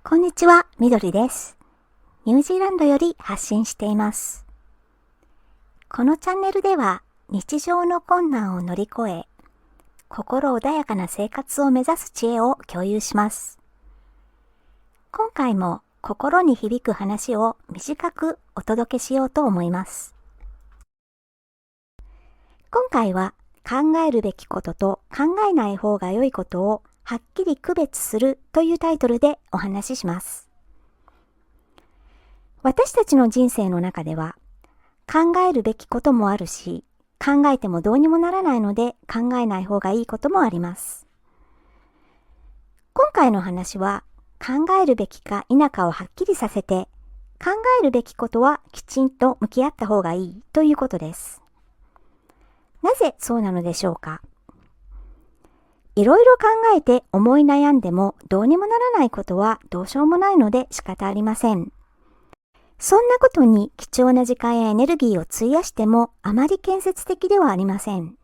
こんにちは、みどりです。ニュージーランドより発信しています。このチャンネルでは日常の困難を乗り越え、心穏やかな生活を目指す知恵を共有します。今回も心に響く話を短くお届けしようと思います。今回は考えるべきことと考えない方が良いことをはっきり区別するというタイトルでお話しします。私たちの人生の中では考えるべきこともあるし、考えてもどうにもならないので考えない方がいいこともあります。今回の話は考えるべきか否かをはっきりさせて、考えるべきことはきちんと向き合った方がいいということです。なぜそうなのでしょうか。いろいろ考えて思い悩んでもどうにもならないことはどうしようもないので仕方ありません。そんなことに貴重な時間やエネルギーを費やしてもあまり建設的ではありません。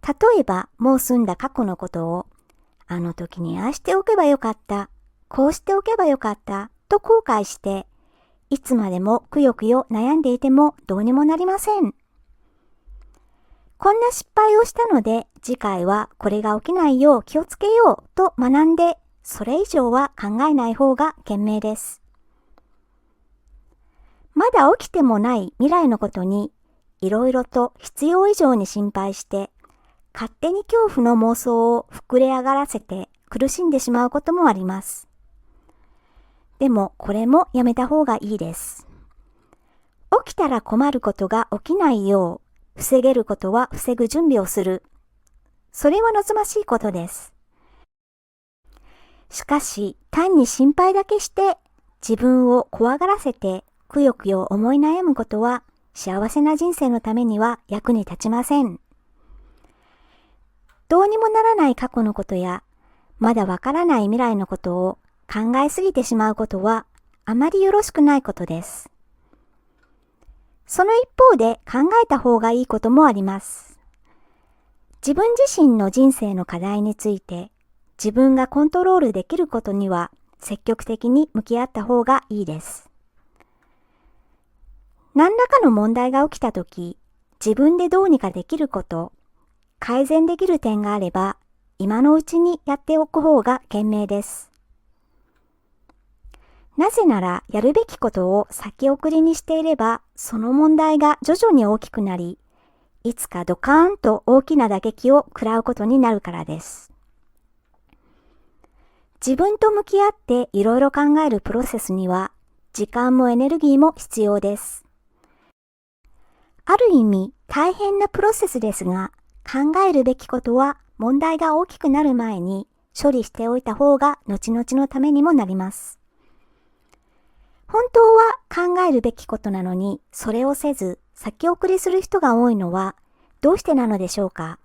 例えばもう済んだ過去のことを、あの時にああしておけばよかった、こうしておけばよかったと後悔して、いつまでもくよくよ悩んでいてもどうにもなりません。こんな失敗をしたので次回はこれが起きないよう気をつけようと学んで、それ以上は考えない方が賢明です。まだ起きてもない未来のことにいろいろと必要以上に心配して勝手に恐怖の妄想を膨れ上がらせて苦しんでしまうこともあります。でもこれもやめた方がいいです。起きたら困ることが起きないよう防げることは防ぐ準備をする。それは望ましいことです。しかし単に心配だけして自分を怖がらせてくよくよ思い悩むことは幸せな人生のためには役に立ちません。どうにもならない過去のことやまだわからない未来のことを考えすぎてしまうことはあまりよろしくないことです。その一方で考えた方がいいこともあります。自分自身の人生の課題について自分がコントロールできることには積極的に向き合った方がいいです。何らかの問題が起きたとき、自分でどうにかできること、改善できる点があれば、今のうちにやっておく方が賢明です。なぜなら、やるべきことを先送りにしていれば、その問題が徐々に大きくなり、いつかドカーンと大きな打撃を食らうことになるからです。自分と向き合っていろいろ考えるプロセスには、時間もエネルギーも必要です。ある意味大変なプロセスですが、考えるべきことは問題が大きくなる前に処理しておいた方が後々のためにもなります。本当は考えるべきことなのに、それをせず先送りする人が多いのはどうしてなのでしょうか。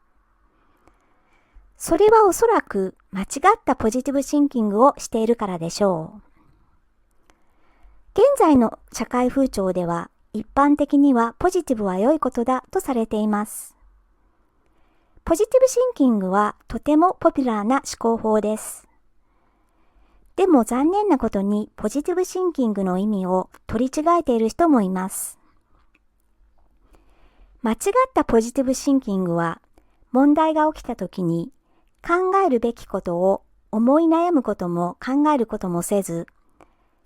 それはおそらく間違ったポジティブシンキングをしているからでしょう。現在の社会風潮では一般的にはポジティブは良いことだとされています。ポジティブシンキングはとてもポピュラーな思考法です。でも残念なことにポジティブシンキングの意味を取り違えている人もいます。間違ったポジティブシンキングは問題が起きたときに考えるべきことを思い悩むことも考えることもせず、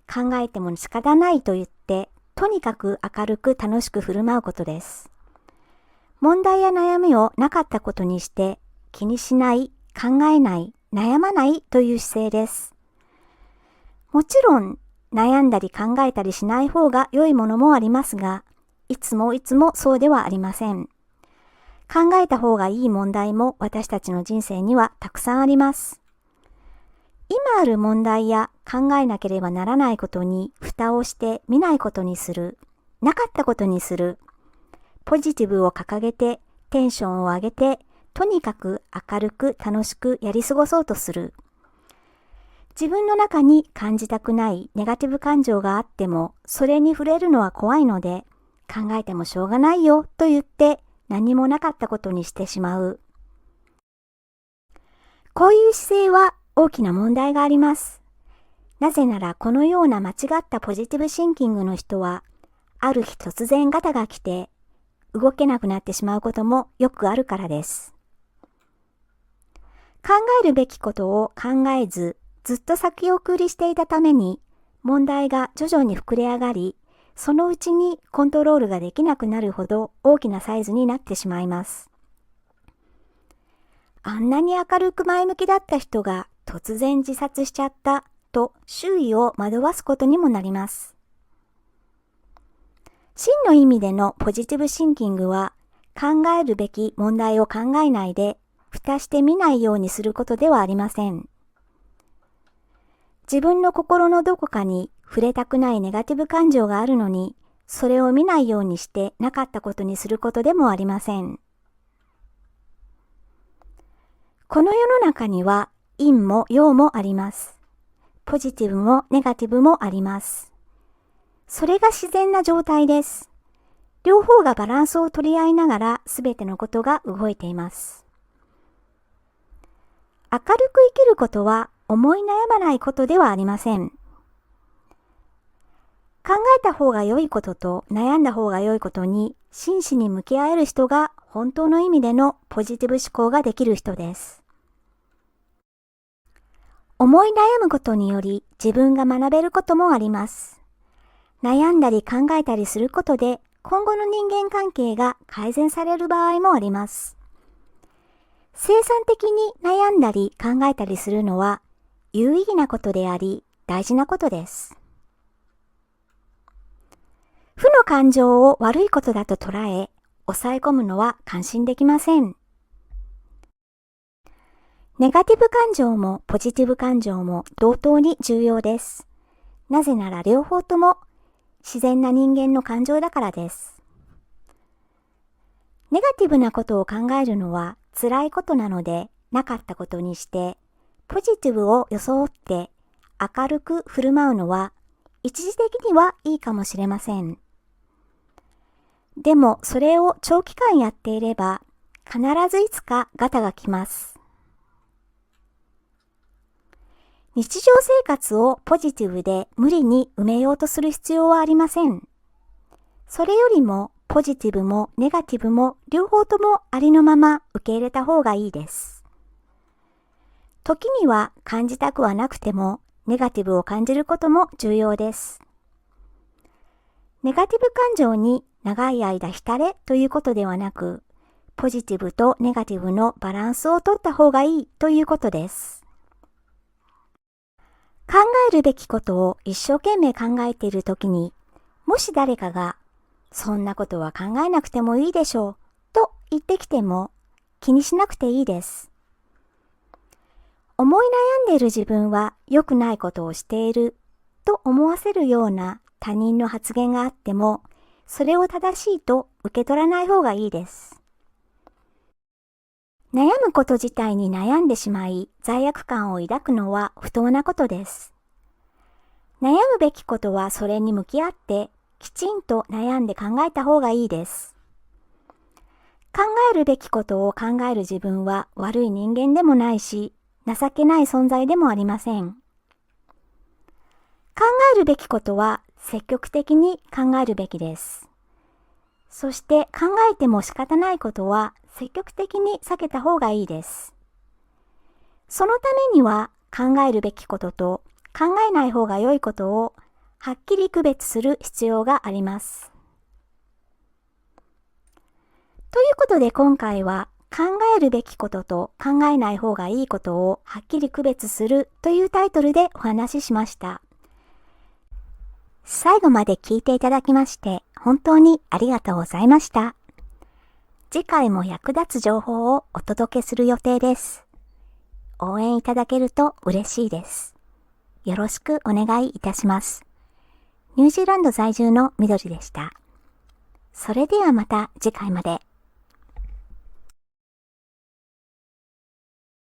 考えても仕方ないと言ってとにかく明るく楽しく振る舞うことです。問題や悩みをなかったことにして気にしない、考えない、悩まないという姿勢です。もちろん悩んだり考えたりしない方が良いものもありますが、いつもそうではありません。考えた方がいい問題も私たちの人生にはたくさんあります。今ある問題や考えなければならないことに蓋をして見ないことにする、なかったことにする、ポジティブを掲げてテンションを上げてとにかく明るく楽しくやり過ごそうとする。自分の中に感じたくないネガティブ感情があってもそれに触れるのは怖いので考えてもしょうがないよと言って何もなかったことにしてしまう。こういう姿勢は大きな問題があります。なぜならこのような間違ったポジティブシンキングの人は、ある日突然ガタが来て、動けなくなってしまうこともよくあるからです。考えるべきことを考えず、ずっと先送りしていたために、問題が徐々に膨れ上がり、そのうちにコントロールができなくなるほど大きなサイズになってしまいます。あんなに明るく前向きだった人が突然自殺しちゃったと周囲を惑わすことにもなります。真の意味でのポジティブシンキングは、考えるべき問題を考えないで、蓋して見ないようにすることではありません。自分の心のどこかに触れたくないネガティブ感情があるのに、それを見ないようにしてなかったことにすることでもありません。この世の中には陰も陽もあります。ポジティブもネガティブもあります。それが自然な状態です。両方がバランスを取り合いながらすべてのことが動いています。明るく生きることは思い悩まないことではありません。考えた方が良いことと悩んだ方が良いことに真摯に向き合える人が本当の意味でのポジティブ思考ができる人です。思い悩むことにより自分が学べることもあります。悩んだり考えたりすることで今後の人間関係が改善される場合もあります。生産的に悩んだり考えたりするのは有意義なことであり大事なことです。負の感情を悪いことだと捉え、抑え込むのは感心できません。ネガティブ感情もポジティブ感情も同等に重要です。なぜなら両方とも自然な人間の感情だからです。ネガティブなことを考えるのは辛いことなのでなかったことにして、ポジティブを装って明るく振る舞うのは一時的にはいいかもしれません。でもそれを長期間やっていれば必ずいつかガタが来ます。日常生活をポジティブで無理に埋めようとする必要はありません。それよりもポジティブもネガティブも両方ともありのまま受け入れた方がいいです。時には感じたくはなくてもネガティブを感じることも重要です。ネガティブ感情に長い間浸れということではなく、ポジティブとネガティブのバランスを取った方がいいということです。考えるべきことを一生懸命考えているときに、もし誰かが、そんなことは考えなくてもいいでしょう、と言ってきても気にしなくていいです。思い悩んでいる自分は良くないことをしていると思わせるような他人の発言があっても、それを正しいと受け取らない方がいいです。悩むこと自体に悩んでしまい罪悪感を抱くのは不当なことです。悩むべきことはそれに向き合ってきちんと悩んで考えた方がいいです。考えるべきことを考える自分は悪い人間でもないし、情けない存在でもありません。考えるべきことは積極的に考えるべきです。そして考えても仕方ないことは積極的に避けた方がいいです。そのためには考えるべきことと考えない方が良いことをはっきり区別する必要があります。ということで今回は考えるべきことと考えない方がいいことをはっきり区別するというタイトルでお話ししました。最後まで聞いていただきまして本当にありがとうございました。次回も役立つ情報をお届けする予定です。応援いただけると嬉しいです。よろしくお願いいたします。ニュージーランド在住のみどりでした。それではまた次回まで。